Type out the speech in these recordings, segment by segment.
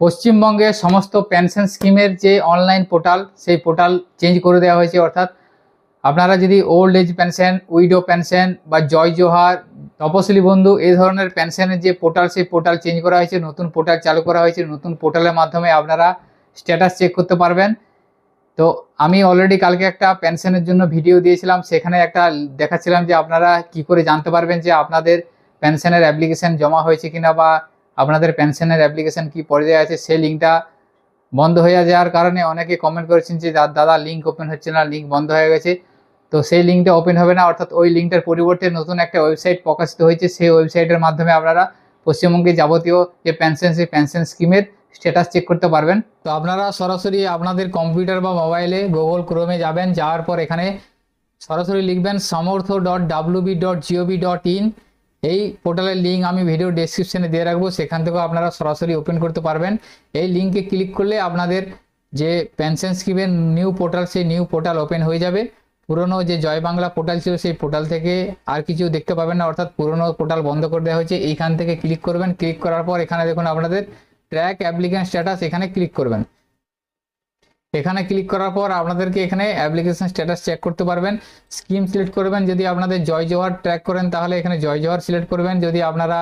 পশ্চিমবঙ্গের সমস্ত পেনশন স্কিমের যে অনলাইন পোর্টাল, সেই পোর্টাল চেঞ্জ করে দেওয়া হয়েছে। অর্থাৎ আপনারা যদি old age pension, widow pension বা জয় জোহার, তপশিলি বন্ধু এই ধরনের পেনশনের যে পোর্টাল, সেই পোর্টাল চেঞ্জ করা হয়েছে, নতুন পোর্টাল চালু করা হয়েছে। নতুন পোর্টালের মাধ্যমে আপনারা স্ট্যাটাস চেক করতে পারবেন। তো আমি অলরেডি কালকে একটা পেনশনের জন্য ভিডিও দিয়েছিলাম, সেখানে একটা দেখাচ্ছিলাম যে আপনারা কি করে জানতে পারবেন যে আপনাদের পেনশনের অ্যাপ্লিকেশন জমা হয়েছে কিনা বা আপনাদের পেনশনের অ্যাপ্লিকেশন কি পর্যায়ে আছে। সেই লিঙ্কটা বন্ধ হয়ে যাওয়ার কারণে অনেকে কমেন্ট করেছেন যে দাদা লিঙ্ক ওপেন হচ্ছে না, লিঙ্ক বন্ধ হয়ে গেছে। তো সেই লিঙ্কটা ওপেন হবে না, অর্থাৎ ওই লিঙ্কটার পরিবর্তে নতুন একটা ওয়েবসাইট প্রকাশিত হয়েছে। সেই ওয়েবসাইটের মাধ্যমে আপনারা পশ্চিমবঙ্গে যাবতীয় যে পেনশন, সেই পেনশন স্কিমের স্ট্যাটাস চেক করতে পারবেন। তো আপনারা সরাসরি আপনাদের কম্পিউটার বা মোবাইলে গুগল ক্রোমে যাবেন, যাওয়ার পর এখানে সরাসরি লিখবেন samortho.wb.gov.in। এই পোর্টালের লিঙ্ক আমি ভিডিও ডেসক্রিপশনে দিয়ে রাখবো, সেখান থেকেও আপনারা সরাসরি ওপেন করতে পারবেন। এই লিঙ্কে ক্লিক করলে আপনাদের যে পেনশন স্কিমের নিউ পোর্টাল, সেই নিউ পোর্টাল ওপেন হয়ে যাবে। পুরনো যে জয় বাংলা পোর্টাল ছিল, সেই পোর্টাল থেকে আর কিছু দেখতে পাবেন না, অর্থাৎ পুরনো পোর্টাল বন্ধ করে দেওয়া হয়েছে। এইখান থেকে ক্লিক করবেন, ক্লিক করার পর এখানে দেখুন আপনাদের ট্র্যাক অ্যাপ্লিকেশন স্ট্যাটাস, এখানে ক্লিক করবেন। এখানে ক্লিক করার পর আপনাদেরকে এখানে অ্যাপ্লিকেশন স্ট্যাটাস চেক করতে পারবেন। স্কিম সিলেক্ট করবেন, যদি আপনাদের জয় জোহার ট্র্যাক করেন তাহলে এখানে জয় জোহার সিলেক্ট করবেন। যদি আপনারা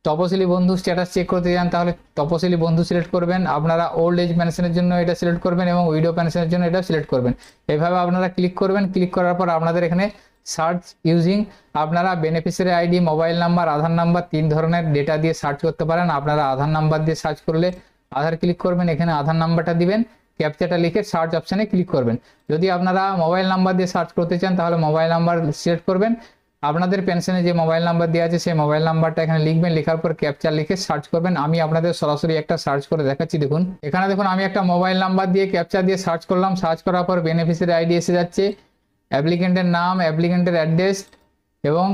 তপশিলি বন্ধু স্ট্যাটাস চেক করতে চান তাহলে তপশিলি বন্ধু সিলেক্ট করবেন। আপনারা ওল্ড এজ পেনশনের জন্য এটা সিলেক্ট করবেন এবং উইডো পেনশনের জন্য এটা সিলেক্ট করবেন। এভাবে আপনারা ক্লিক করবেন। ক্লিক করার পর আপনাদের এখানে সার্চ ইউজিং, আপনারা বেনিফিশিয়ারি আইডি, মোবাইল নাম্বার, আধার নাম্বার, 3 ধরনের ডেটা দিয়ে সার্চ করতে পারেন। আপনারা আধার নাম্বার দিয়ে সার্চ করলে আধার ক্লিক করবেন, এখানে আধার নাম্বারটা দিবেন, ক্যাপচাটা লিখে সার্চ অপশানে ক্লিক করবেন। যদি আপনারা মোবাইল নাম্বার দিয়ে সার্চ করতে চান তাহলে মোবাইল নাম্বার সিলেক্ট করবেন। আপনাদের পেনশনে যে মোবাইল নাম্বার দেওয়া আছে সেই মোবাইল নাম্বারটা এখানে লিখবেন, লেখার পর ক্যাপচা লিখে সার্চ করবেন। আমি আপনাদের সরাসরি একটা সার্চ করে দেখাচ্ছি। দেখুন এখানে দেখুন আমি একটা মোবাইল নাম্বার দিয়ে ক্যাপচা দিয়ে সার্চ করলাম। সার্চ করার পর বেনিফিশিয়ারি আইডি এসে যাচ্ছে, অ্যাপ্লিকেন্টের নাম, অ্যাপ্লিকেন্টের অ্যাড্রেস এবং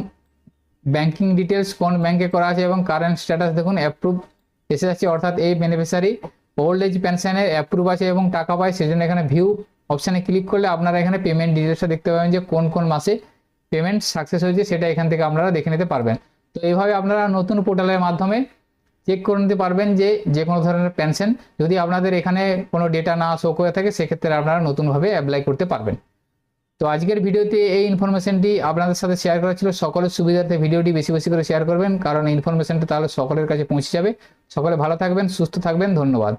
ব্যাংকিং ডিটেলস, কোন ব্যাংকে করা আছে এবং কারেন্ট স্ট্যাটাস দেখুন অ্যাপ্রুভ এসে যাচ্ছে। অর্থাৎ এই বেনিফিশিয়ারি ওল্ড এজ পেনশনের অ্যাপ্রুভ আছে এবং টাকা পায়, সেজন্য এখানে ভিউ অপশানে ক্লিক করলে আপনারা এখানে পেমেন্ট ডিটেলসটা দেখতে পাবেন যে কোন কোন মাসে পেমেন্ট সাকসেস হয়েছে, সেটা এখান থেকে আপনারা দেখে নিতে পারবেন। তো এইভাবে আপনারা নতুন পোর্টালের মাধ্যমে চেক করে নিতে পারবেন যে কোনো ধরনের পেনশন। যদি আপনাদের এখানে কোনো ডেটা না শো করে থাকে সেক্ষেত্রে আপনারা নতুনভাবে অ্যাপ্লাই করতে পারবেন। তো আজকের ভিডিওতে এই ইনফরমেশনটি আপনাদের সাথে শেয়ার করা ছিল। সকলের সুবিধার্থে ভিডিওটি বেশি বেশি করে শেয়ার করবেন, কারণ ইনফরমেশনটা তাহলে সকলের কাছে পৌঁছে যাবে। সকলে ভালো থাকবেন, সুস্থ থাকবেন, ধন্যবাদ।